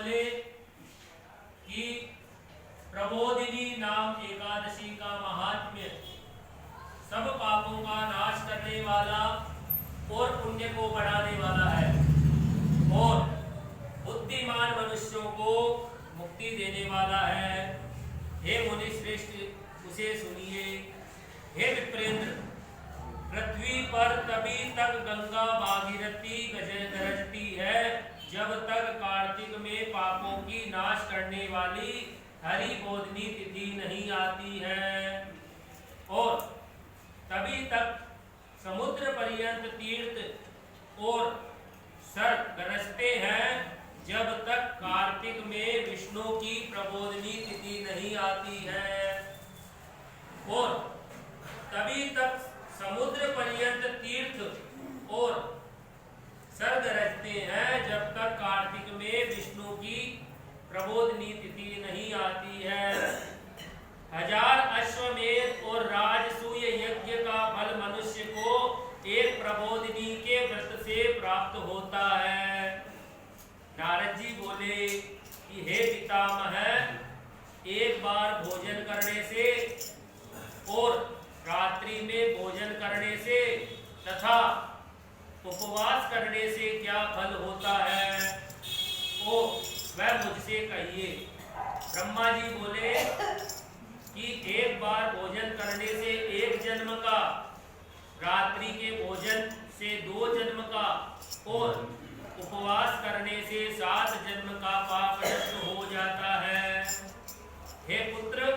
बोले कि प्रबोधिनी नाम एकादशी का महात्म्य सब पापों का नाश करने वाला और पुण्य को बढ़ाने वाला है और बुद्धिमान मनुष्यों को मुक्ति देने वाला है। हे मुनि श्रेष्ठ, उसे सुनिए। हे विप्रेंद्र, पृथ्वी पर तभी तक गंगा भागीरथी गरजती है जब तक कार्तिक में पापों की नाश करने वाली हरि बोधनी तिथि नहीं आती है, और तभी तक समुद्र पर्यंत तीर्थ और सर गरजते हैं जब तक कार्तिक में विष्णु की प्रबोधनी तिथि नहीं आती है, और तभी तक समुद्र पर्यंत तीर्थ और सर गरजते हैं जब तक कार्तिक में विष्णु की प्रबोधनी तिथि नहीं आती है। 1000 अश्वमेध और राजसूय यज्ञ का फल मनुष्य को एक प्रबोधिनी के व्रत से प्राप्त होता है। नारद जी बोले कि हे पितामह, एक बार भोजन करने से और रात्रि में भोजन करने से तथा उपवास करने से क्या फल होता है, ओ वह मुझसे कहिए। ब्रह्मा जी बोले कि एक बार भोजन करने से 1 जन्म का, रात्रि के भोजन से 2 जन्म का और उपवास करने से 7 जन्म का पाप नष्ट हो जाता है। हे पुत्र,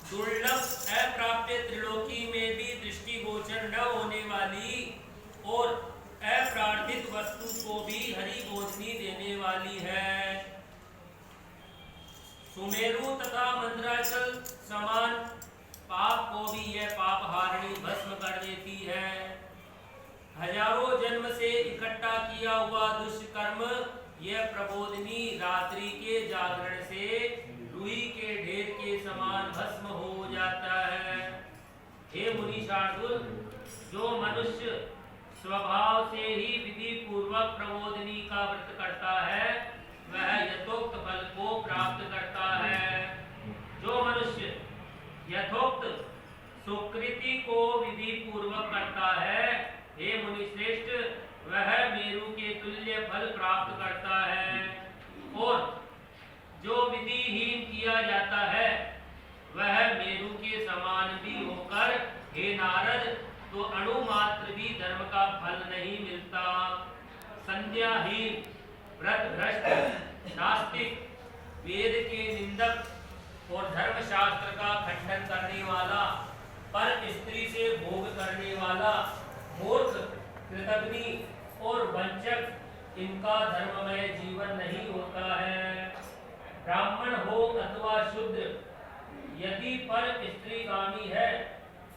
दुर्लभ अप्राप्य त्रिलोकी में भी दृष्टिगोचर न होने वाली और अप्रार्थित वस्तु को भी हरि बोधनी देने वाली है। सुमेरु तथा मंद्राचल समान पाप को भी यह पाप हारिणी भस्म कर देती है। हजारों जन्म से इकट्ठा किया हुआ दुष्कर्म यह प्रबोधनी रात्रि के जागरण से रुई के ढेर के समान भस्म हो जाता है। हे मुनि शार्दुल, जो मनुष्य स्वभाव से ही विधि पूर्वक प्रबोधनी का व्रत करता है वह यथोक्त फल को प्राप्त करता है। जो मनुष्य यथोक्त सुकृति को विधि पूर्वक करता है, हे मुनि श्रेष्ठ, वह मेरु के तुल्य फल प्राप्त करता है। और जो विधिहीन किया जाता है वह मेरु के समान भी होकर, हे नारद, तो अणु मात्र भी धर्म का फल नहीं मिलता। संध्याहीन, व्रत भ्रष्ट, नास्तिक, वेद के निंदक और धर्मशास्त्र का खंडन करने वाला, पर स्त्री से भोग करने वाला, मूर्ख, कृतघ्नि और वंचक, इनका धर्ममय जीवन नहीं होता है। ब्राह्मण हो अथवा शूद्र, यदि पर स्त्रीगामी है,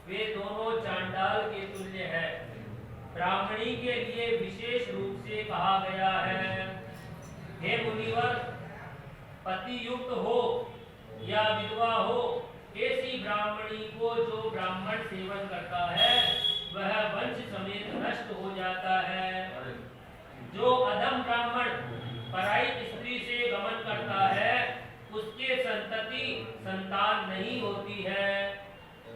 वे दोनों चांडाल के तुल्य है। ब्राह्मणी के लिए विशेष रूप से कहा गया है। हे मुनिवर, पति युक्त हो या विधवा हो, ऐसी ब्राह्मणी को जो ब्राह्मण सेवन करता है वह वंश समेत नष्ट हो जाता है। जो अधम ब्राह्मण पराई स्त्री से गमन करता है उसके संतति संतान नहीं होती है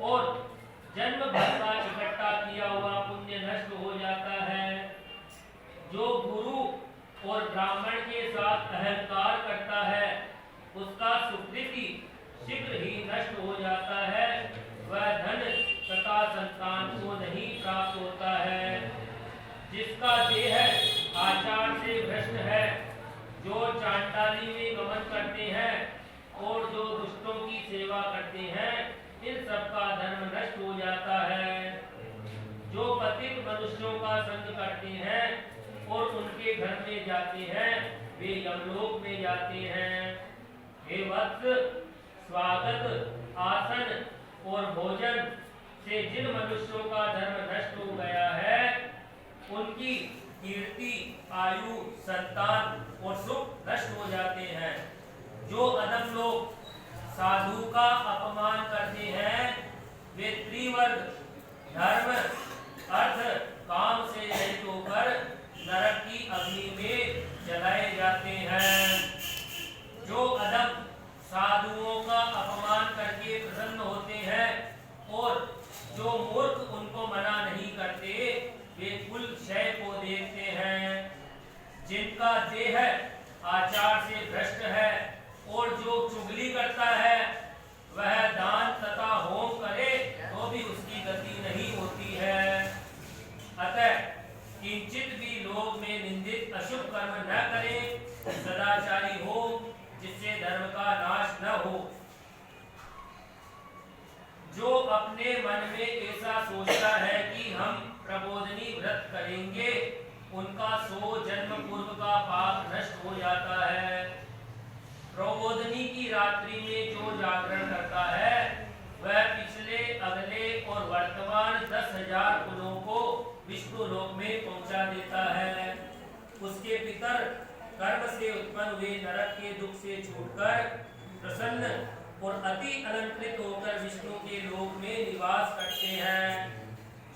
और जन्म भर का इकट्ठा किया हुआ पुण्य नष्ट हो जाता है। जो गुरु और ब्राह्मण के साथ अहंकार करता है उसका सुकृति शीघ्र ही नष्ट हो जाता है, वह धन तथा संतान को नहीं प्राप्त होता है। जिसका देह आचार से भ्रष्ट है, जो चांडाली में गमन करते हैं और जो दुष्टों की सेवा करते हैं, इन सब का धर्म नष्ट हो जाता है। जो पतित मनुष्यों का संग करते हैं और उनके घर में जाते हैं, वे यमलोक में जाते हैं। हे वत्स, स्वागत, आसन और भोजन से जिन मनुष्यों का धर्म नष्ट हो गया है उनकी कीर्ति, आयु, संतान और सुख नष्ट हो जाते हैं। जो अधम लोग साधु का अपमान करते हैं वे त्रिवर्ग धर्म, अर्थ, काम से रहित होकर नरक की अग्नि में जलाए जाते हैं। होते हैं और जो मूर्ख उनको मना नहीं करते वे कुल क्षय को देखते हैं। जिनका देह आचार से भ्रष्ट है और जो चुगली करता है वह दान तथा होम करे तो भी उसकी गति नहीं होती है। अतः किंचित भी लोग में निंदित अशुभ कर्म न करे, सदाचारी हो जिससे धर्म का नाश न हो। जो अपने मन में ऐसा सोचता है कि हम प्रबोधनी व्रत करेंगे उनका 100 जन्म पूर्व का पाप नष्ट हो जाता है। प्रबोधनी की रात्रि में जो जागरण करता है वह पिछले अगले और वर्तमान 10,000 कुलों को विष्णु लोक में पहुंचा देता है। उसके पितर कर्म से उत्पन्न हुए नरक के दुख से छूटकर प्रसन्न और अति अलंकृत होकर विष्णु के लोक में निवास करते हैं।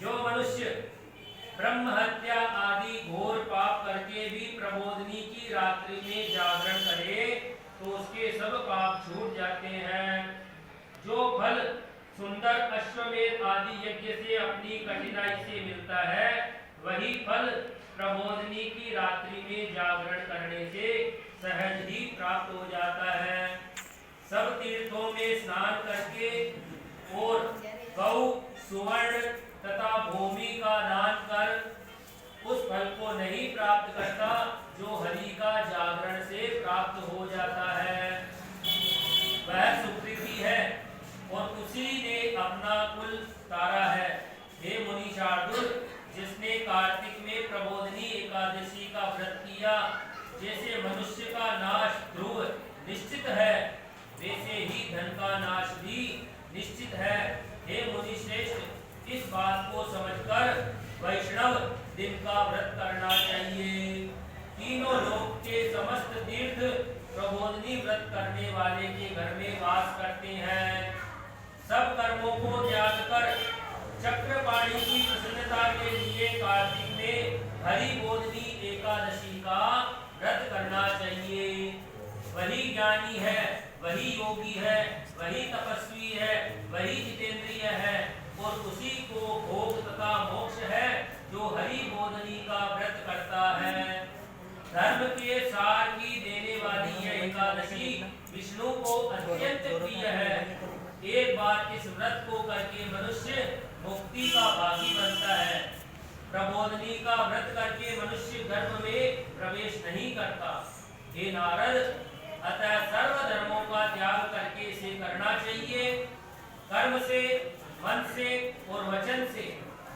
जो मनुष्य ब्रह्म हत्या आदि घोर पाप करके भी प्रबोधनी की रात्रि में जागरण करे तो उसके सब पाप छूट जाते हैं। जो फल सुंदर अश्वमेध आदि यज्ञ से अपनी कठिनाई से मिलता है वही फल प्रबोधनी की रात्रि में जागरण करने से सहज ही प्राप्त हो जाता है। सब तीर्थों में स्नान करके और गौ सुवर्ण तथा भूमि का दान कर उस फल को नहीं प्राप्त करता जो हरि का जागरण से प्राप्त हो जाता है। वह सुकृति है और उसी ने अपना कुल तारा है। हे मुनि शार्दुल, जिसने कार्तिक में प्रबोधनी एकादशी का व्रत किया, जैसे मनुष्य का नाश ध्रुव निश्चित है वैसे ही धन का नाश भी निश्चित है। हे मुनि श्रेष्ठ, इस बात को समझकर वैष्णव दिन का व्रत करना चाहिए। तीनों लोक के समस्त तीर्थ प्रबोधनी व्रत करने वाले के घर में वास करते हैं। सब कर्मों को त्याग कर चक्रपाणी की प्रसन्नता के लिए कार्तिक में हरि बोधनी एकादशी का व्रत करना चाहिए। वही ज्ञानी है, वही योगी है, वही तपस्वी है, वही जितेंद्रिय है और उसी को भोग तथा मोक्ष है जो हरि बोधनी का व्रत करता है। धर्म के सार की देने वाली यह एकादशी विष्णु को अत्यंत प्रिय है। एक बार इस व्रत को करके मनुष्य मुक्ति का भागी बनता है। प्रबोधनी का व्रत करके मनुष्य गर्भ में प्रवेश नहीं करता। हे नारद, अतः सर्व धर्मों का त्याग करके इसे करना चाहिए। कर्म से, मन से और वचन से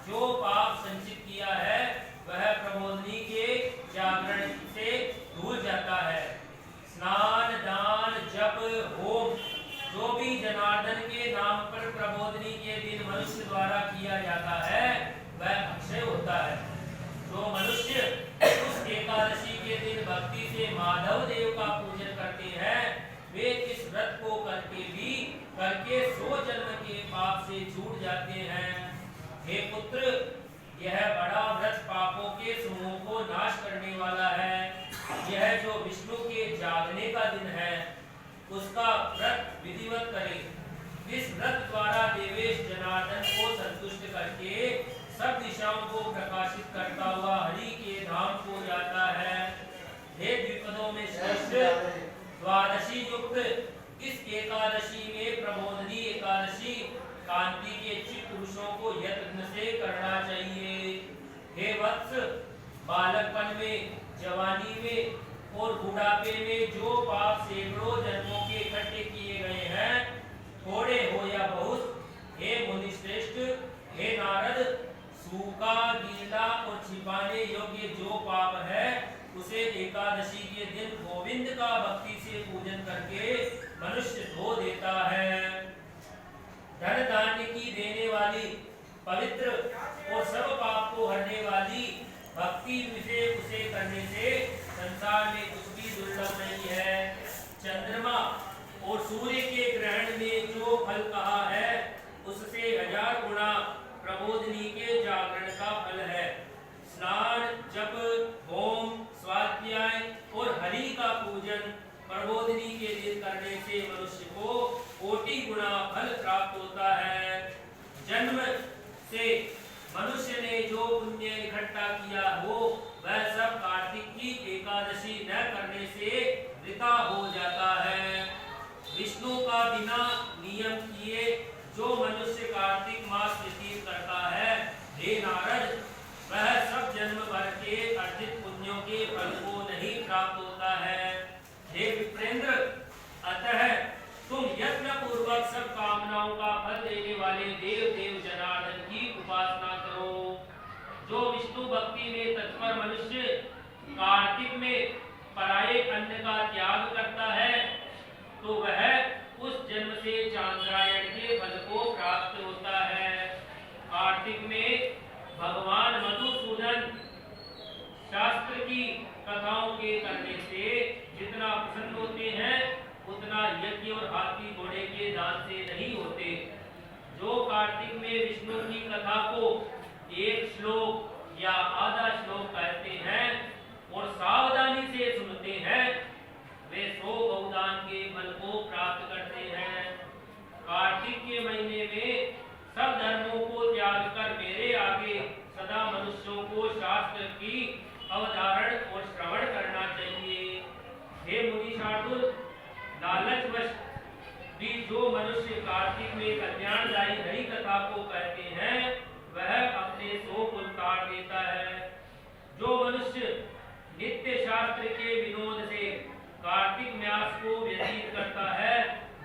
जो पाप संचित किया है वह प्रबोधनी के जागरण से धुल जाता है। स्नान, दान, जप, होम जो भी जनार्दन के नाम पर प्रबोधनी के दिन मनुष्य द्वारा किया जाता है वह अक्षय होता है। जो मनुष्य उस एकादशी के दिन भक्ति से माधव देव का पूजन करते हैं वे इस व्रत को करके 100 जन्म के पाप से छूट जाते हैं। हे पुत्र, यह बड़ा व्रत पापों के समूह को नाश करने वाला है। यह जो विष्णु के जागने का दिन है उसका व्रत विधिवत करें। इस व्रत द्वारा देवेश जनार्दन को संतुष्ट करके सब दिशाओं को प्रकाशित करता हुआ हरि के धाम को जाता है। हे द्विपदों में श्रेष्ठ द्वादशी युक्त इस एकादशी में प्रबोधनी एकादशी कांति के चित्त पुरुषों को यत्न से करना चाहिए। हे वत्स, बालकपन में, जवानी में और बुढ़ापे में जो पाप सैकड़ों जन्मों के इकट्ठे किए गए हैं, थोड़े हो या बहुत, हे मुनि श्रेष्ठ, हे नारद, सूखा, गीला और छिपाने योग्य जो पाप है उसे एकादशी के दिन गोविंद का भक्ति से पूजन करके मनुष्य धो देता है। धन धान्य की देने वाली, पवित्र और सब पाप को हरने वाली भक्ति से उसे करने से संसार में कुछ भी दुर्लभ नहीं है। चंद्रमा और सूर्य के ग्रहण में जो फल कहा है उससे 1000 गुना प्रबोधनी के जागरण का फल है। स्नान, जप, होम, स्वाध्याय और हरि का पूजन प्रबोधनी के दिन करने से मनुष्य को कोटि गुना फल प्राप्त होता से मनुष्य ने जो पुण्य इकट्ठा किया हो वह सब कार्तिक की एकादशी न करने से वृथा हो जाता है। विष्णु का बिना नियम किए जो मनुष्य कार्तिक मास व्यतीत करता है, हे नारद, वह सब जन्म भर के अर्जित पुण्यों के फल को नहीं प्राप्त होता है। हे विप्रेंद्र, अतः तुम यत्न पूर्वक सब कामनाओं का फल देने वाले देव जनार्दन की उपासना करो। जो विष्णु भक्ति में तत्पर मनुष्य कार्तिक में पराये अन्न का त्याग करता है तो वह उस जन्म से चांद्रायण के फल को प्राप्त होता है। कार्तिक में भगवान मधुसूदन शास्त्र की कथाओं के करने से जितना प्रसन्न होते हैं उतना यज्ञ और हाथी घोड़े के दान से नहीं होते। जो कार्तिक में विष्णु की कथा को एक श्लोक या आधा श्लोक कहते हैं और सावधानी से सुनते हैं, वे 100 गौदान के फल को प्राप्त करते हैं। कार्तिक के महीने में सब धर्मों को त्याग कर मेरे आगे सदा मनुष्यों को शास्त्र की अवधारण और श्रवण करना चाहिए। हे मुनि शार्दुल, लालचवश भी जो मनुष्य कार्तिक में कल्याणदायी हरि कथा को कहते हैं वह अपने 100 कुल काट देता है। जो मनुष्य नित्य शास्त्र के विनोद से कार्तिक मास को व्यतीत करता है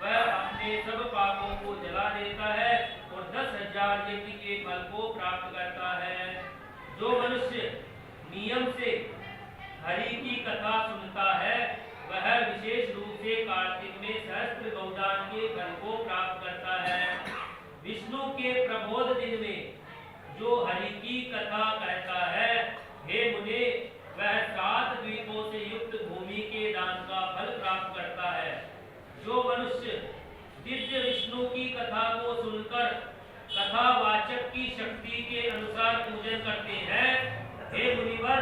वह अपने सब पापों को जला देता है और 10,000 यज्ञ के फल को प्राप्त करता है। जो मनुष्य नियम से हरि की कथा सुनता है वह विशेष रूप से कार्तिक में सहस्त्र गौदान के फल को प्राप्त करता है। विष्णु के प्रबोध दिन में जो हरि की कथा कहता है, हे मुने, वह 7 द्वीपों से युक्त भूमि के दान का फल प्राप्त करता है। जो मनुष्य दिव्य विष्णु की कथा को सुनकर कथावाचक की शक्ति के अनुसार पूजन करते हैं, हे मुनिवर,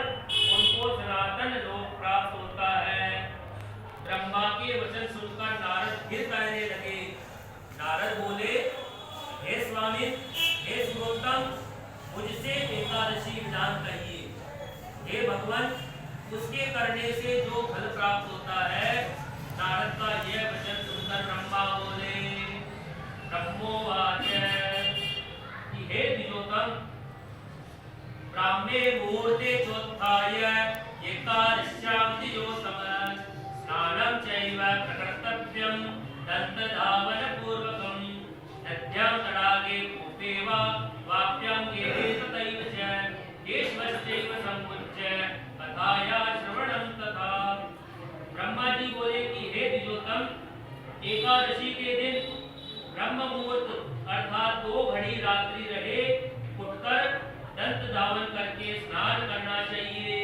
उनको सनातन लोक प्राप्त होता है। ब्रह्मा के वचन सुनकर नारद फिर कहने लगे। नारद बोले, हे स्वामी, हे सुरोत्तम, मुझसे एकादशी विधान कहिए। हे भगवान, उसके करने से जो फल प्राप्त होता है। नारद का यह वचन सुनकर ब्रह्मा बोले, ब्रह्मोवाच, हे द्विजोतम, ब्राह्मे मुहूर्ते चोत्थाय एकादश्यां द्विजोतम स्नानं चैव प्रकर्तव्यं दन्तधावनपूर्वकं नद्यां तडागे कूपे वा वाप्यां गेहे तथैव च केशवश्चैव संमुच्य कथाया श्रवणं तथा। ब्रह्मा जी बोले कि हे द्विजोतम, एकादशी के दिन ब्रह्म मुहूर्त अर्थात 2 घड़ी रात्रि रहे उठकर दंत धावन करके स्नान करना चाहिए।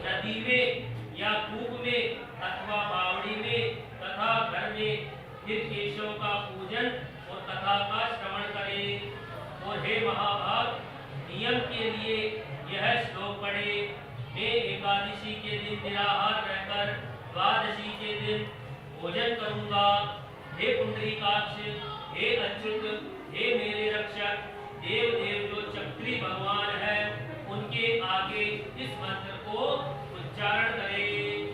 नदी में या कूप में अथवा बावड़ी में तथा घर में फिर केशव का पूजन और कथा का श्रवण करें। और हे महाभाग, नियम के लिए यह श्लोक पढ़े। मैं एकादशी के दिन निराहार रहकर द्वादशी के दिन भोजन करूंगा। हे पुंडरीकाक्ष, हे अच्युत, हे मेरे रक्षक, देव जो चक्री भगवान है, उनके आगे इस मंत्र को उच्चारण करें।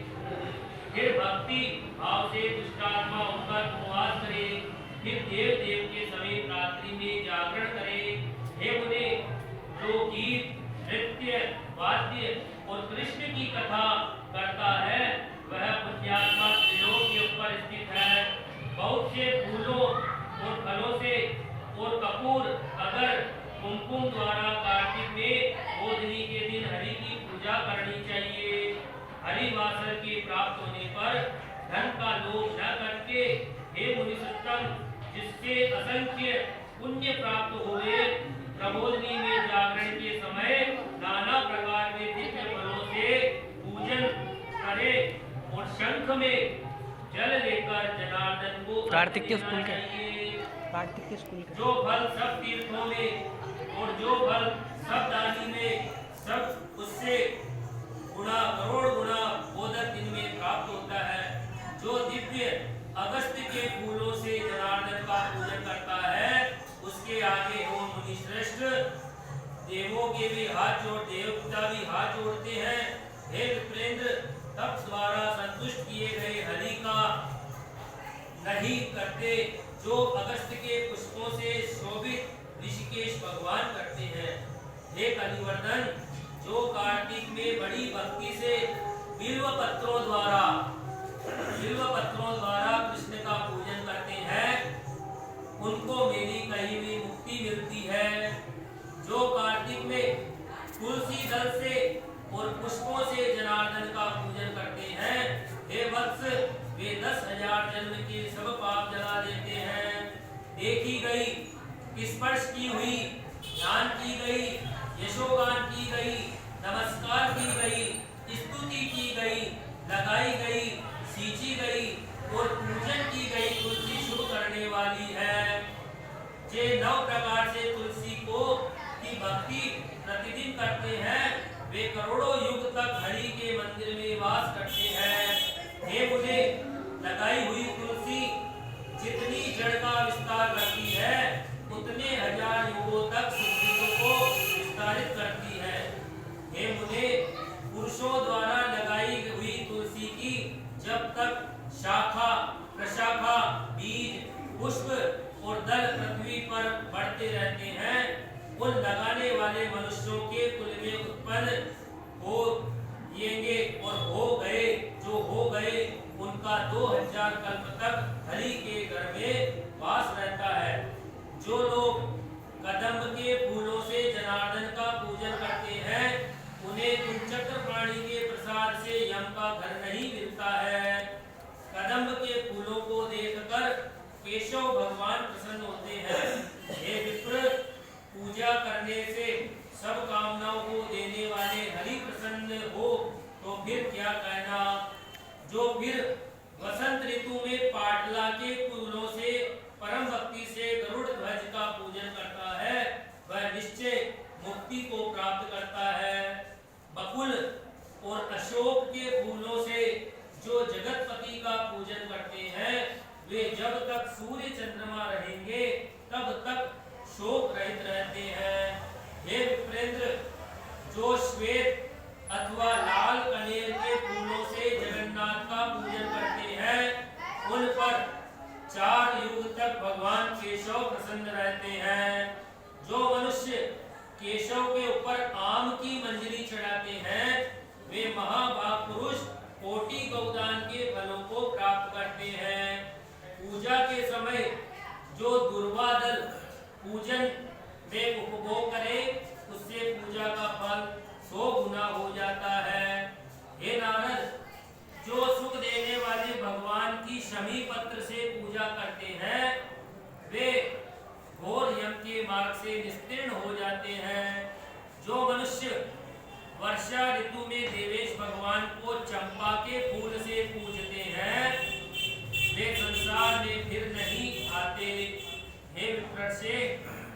फिर भक्ति भाव से दुष्टात्मा होकर उपवास करें। फिर देव के समेत रात्रि में जागरण करें। हे मुने, जो गीत, नृत्य, वाद्य और कृष्ण की कथा करता है वह पुण्यात्मा त्रिलोक के ऊपर स्थित है। बहुत से फूलों और फलों से और कपूर, अगर, कुमकुम द्वारा कार्तिक में बोधनी के दिन हरि की पूजा करनी चाहिए। हरिवासर के प्राप्त होने पर धन का लोभ न करके, हे मुनिसत्तम, जिससे असंख्य पुण्य प्राप्त हुए, प्रबोधनी में जागरण के समय नाना प्रकार के दिव्य फलों से पूजन करे और शंख में जल लेकर जनार्दन को कार्तिक के स्कूल के जो फल सब तीर्थों में और जो फल सब दानी में, सब उससे गुना करोड़ गुना बोधक दिन में प्राप्त होता है। जो दिव्य अगस्त्य के फूलों से जनार्दन का पूजन करता है उसके आगे हो मुनि मुनि श्रेष्ठ, देवों के भी देवता भी हाथ जोड़ते हैं। हे विप्रेंद्र, तप द्वारा संतुष्ट किए गए हरि का नहीं करते जो अगस्त के पुष्पों से शोभित ऋषिकेश भगवान करते हैं। हे कलिवर्धन, जो कार्तिक में बड़ी भक्ति से बिल्व पत्रों द्वारा कृष्ण का पूजन करते हैं, उनको मेरी कही हुई मुक्ति मिलती है। जो कार्तिक में तुलसी दल से और पुष्पों से जनार्दन का पूजन करते हैं, हे वत्स, वे 10,000 जन्म के सब पाप जला देते हैं। देखी गई, स्पर्श की हुई, ध्यान की गई, यशोगान की गई, नमस्कार की गई, स्तुति की गई, लगाई गई, सींची गई और पूजन की गई तुलसी शुभ करने वाली है। जे 9 प्रकार से तुलसी को की भक्ति प्रतिदिन करते हैं, वे करोड़ों युग तक हरि के मंदिर में वास करते हैं। हे मुझे लगाई हुई तुलसी जितनी जड़ का विस्तार करती है, उतने 1000 युगों तक सुकृतों को विस्तारित करती है। हे मुझे पुरुषों द्वारा लगाई हुई तुलसी की जब तक शाखा, प्रशाखा, बीज, पुष्प और दल पृथ्वी पर बढ़ते रहते हैं, उन लगाने वाले मनुष्यों के कुल में उत्पन्न होंगे और हो गए, जो हो गए उनका 2000 कल्प तक हरि के घर में वास रहता है। जो लोग कदम्ब के फूलों से जनार्दन का पूजन करते हैं, उन्हें कुंचक्र प्राणी के प्रसाद से यम का घर नहीं मिलता है। कदम्ब के फूलों को देखकर केशव भगवान प्रसन्न होते हैं। हे विप्र, पूजा करने से सब कामनाओं को देने वाले हरि प्रसन्न हो तो फिर क्या कहना। जो फिर वसंत ऋतु में पाटला के फूलों से परम भक्ति से गरुड़ ध्वज का पूजन करता है, वह निश्चय मुक्ति को प्राप्त करता है। बकुल और अशोक के फूलों से जो जगतपति का पूजन करते हैं, वे जब तक सूर्य चंद्रमा रहेंगे तब तक शोक रहित रहते हैं। हे विप्रेंद्र, जो श्वेत अथवा लाल कनेर के फूलों से जगन्नाथ का पूजन करते हैं, उन पर 4 युग तक भगवान केशव प्रसन्न रहते हैं। जो मनुष्य केशव के ऊपर आम की मंजरी चढ़ाते हैं, वे महाभाग पुरुष कोटि गौदान के फलों को प्राप्त करते हैं। पूजा के समय जो दुर्वादल पूजन में उपभोग करे, उससे पूजा का फल 100 गुना हो जाता है। हे नारद, जो सुख देने वाले भगवान की शमी पत्र से पूजा करते हैं, वे घोर यम के मार्ग से निस्तीर्ण हो जाते हैं। जो मनुष्य वर्षा ऋतु में देवेश भगवान को चंपा के फूल से पूजते हैं, वे संसार में फिर नहीं आते। हे विप्रसे,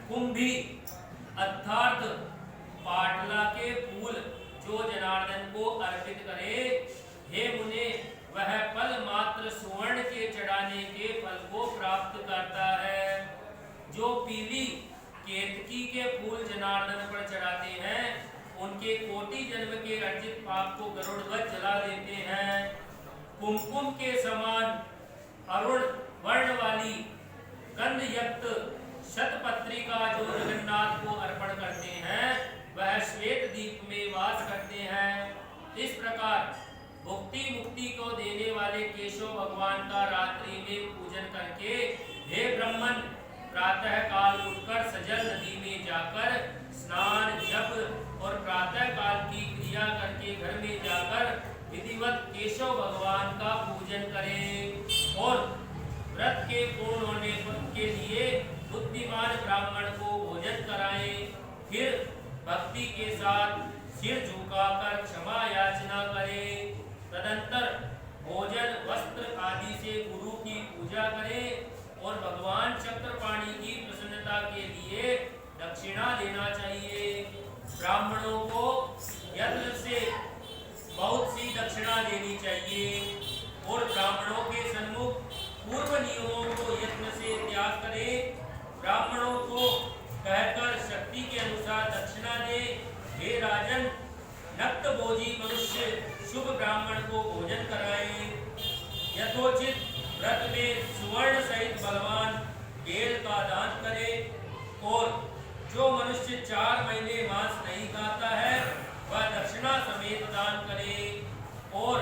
कुंभी अर्थात पाटला के फूल जो जनार्दन को अर्पित करे, हे मुने, वह फल मात्र सुवर्ण के चढ़ाने के फल को प्राप्त करता है। जो पीली केतकी के फूल जनार्दन पर चढ़ाते हैं, उनके कोटि जन्म के अर्जित पाप को गरुड़ ध्वज जला देते हैं। कुमकुम के समान अरुण वर्ण वाली गंधयुक्त शतपत्रिका जो जगन्नाथ को अर्पण करते हैं, वह श्वेत दीप में वास करते हैं। इस प्रकार भुक्ति मुक्ति को देने वाले केशव भगवान का रात्रि में पूजन करके, हे ब्राह्मण, प्रातः काल उठकर सजल नदी में जाकर स्नान, जप और प्रातः काल की क्रिया करके घर में जाकर विधिवत केशव भगवान का पूजन करें और व्रत के पूर्ण होने के लिए बुद्धिमान ब्राह्मण को भोजन कराएं। फिर भक्ति के साथ सिर झुकाकर क्षमा याचना करें। तदंतर भोजन, वस्त्र आदि से गुरु की पूजा करें और भगवान चक्रपाणि की प्रसन्नता के लिए दक्षिणा देना चाहिए। ब्राह्मणों को यत्न से बहुत सी दक्षिणा देनी चाहिए और ब्राह्मणों के सन्मुख पूर्व नियमों को यत्न से त्याग करें। ब्राह्मणों को कहकर 4 महीने मांस नहीं खाता है वह दक्षिणा समेत दान करे। और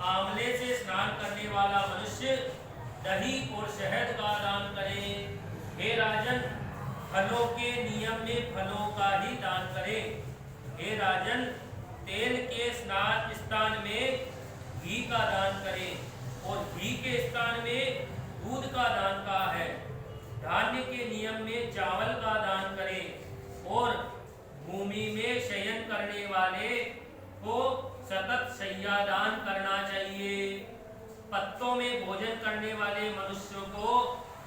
आंवले से स्नान करने वाला मनुष्य दही और शहद का दान करे। हे राजन, फलों के नियम में फलों का ही दान करे। हे राजन, तेल के स्नान स्थान में घी का दान करे और घी के स्थान में दूध का दान का है। धान्य के नियम में चावल का दान करे और भूमि में शयन करने वाले को सतत शय्या दान करना चाहिए। पत्तों में भोजन करने वाले मनुष्यों को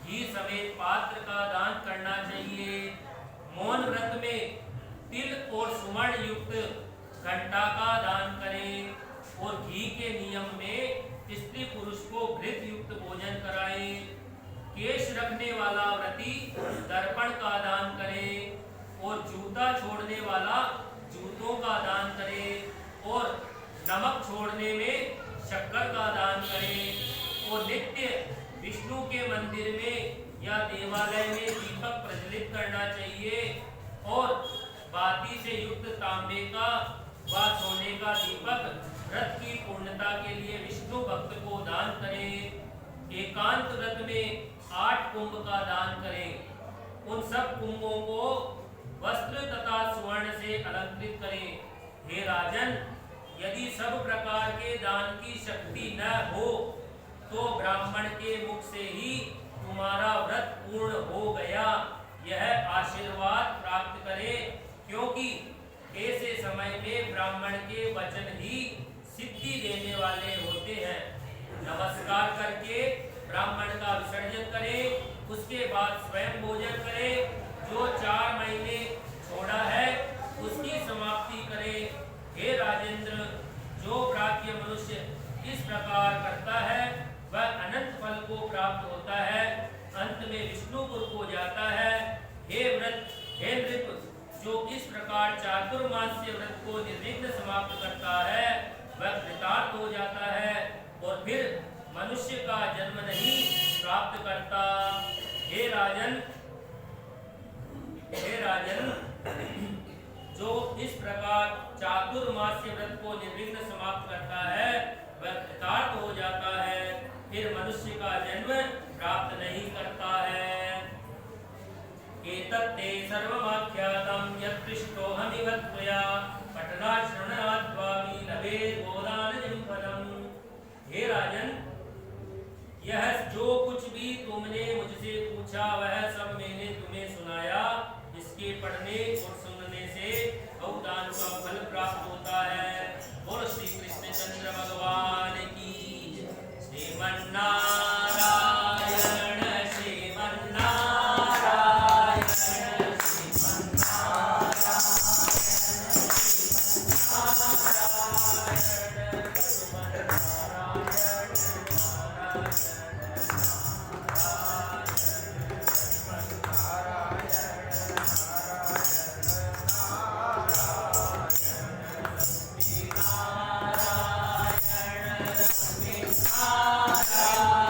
घी समेत पात्र का दान करना चाहिए। मौन व्रत में तिल और सुवर्ण युक्त घंटा का दान करें और घी के नियम में स्त्री पुरुष को घृत युक्त भोजन कराए। केश रखने वाला व्रती दर्पण का दान करे और जूता छोड़ने वाला जूतों का दान करे और नमक छोड़ने में शक्कर का दान करे और नित्य विष्णु के मंदिर में या देवालय में दीपक प्रज्वलित करना चाहिए और बाती से युक्त तांबे का व सोने का दीपक व्रत की पूर्णता के लिए विष्णु भक्त को दान करें। एकांत व्रत में 8 कुंभ का दान करें। उन सब कुंभों को वस्त्र तथा स्वर्ण से अलंकृत करें। हे राजन, यदि सब प्रकार के दान की शक्ति न हो तो ब्राह्मण के मुख से ही तुम्हारा व्रत पूर्ण हो गया, यह आशीर्वाद प्राप्त करे, क्योंकि ऐसे समय में ब्राह्मण के वचन ही सिद्धि देने वाले होते हैं। नमस्कार करके ब्राह्मण का विसर्जन करें, उसके बाद स्वयं भोजन करें। जो 4 महीने छोड़ा है उसकी समाप्ति करें। हे राजेंद्र, जो प्राज्ञ मनुष्य इस प्रकार करता है वह अनंत फल को प्राप्त होता है, अंत में विष्णुपुर को जाता है। हे नृप, जो इस प्रकार चातुर्मास्य व्रत को निर्विघ्न समाप्त करता है वह कृतार्थ हो जाता है और फिर मनुष्य का जन्म नहीं प्राप्त करता। हे राजन, जो इस प्रकार चातुर्मास्य व्रत को निर्विघ्न समाप्त करता है वह कृतार्थ हो जाता है, फिर मनुष्य का जन्म प्राप्त नहीं करता है। एतत्ते सर्वमाख्यातं यत्पृष्टोऽहमिव त्वया पठनात् श्रवणात् वापि लभेत् गोदानजं फलम्। हे राजन, यह जो कुछ भी तुमने मुझसे पूछा वह सब मैंने तुम्हें सुनाया। इसके पढ़ने और सुनने से गौदान का फल प्राप्त होता है। बोलो श्री कृष्णचंद्र भगवान की। श्रीमन्नारायण Hare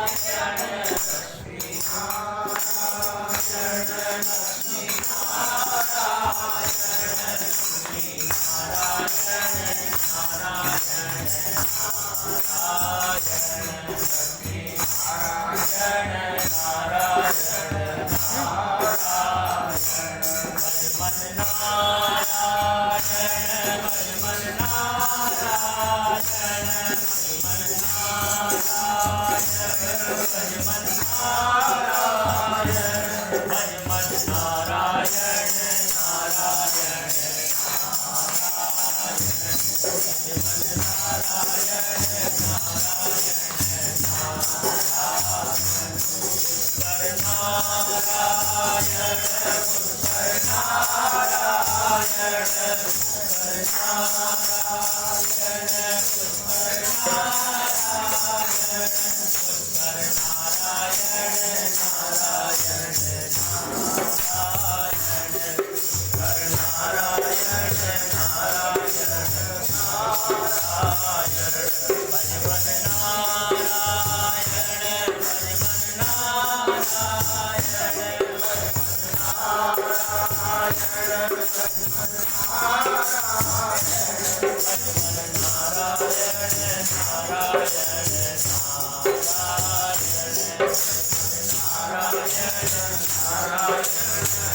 नारायण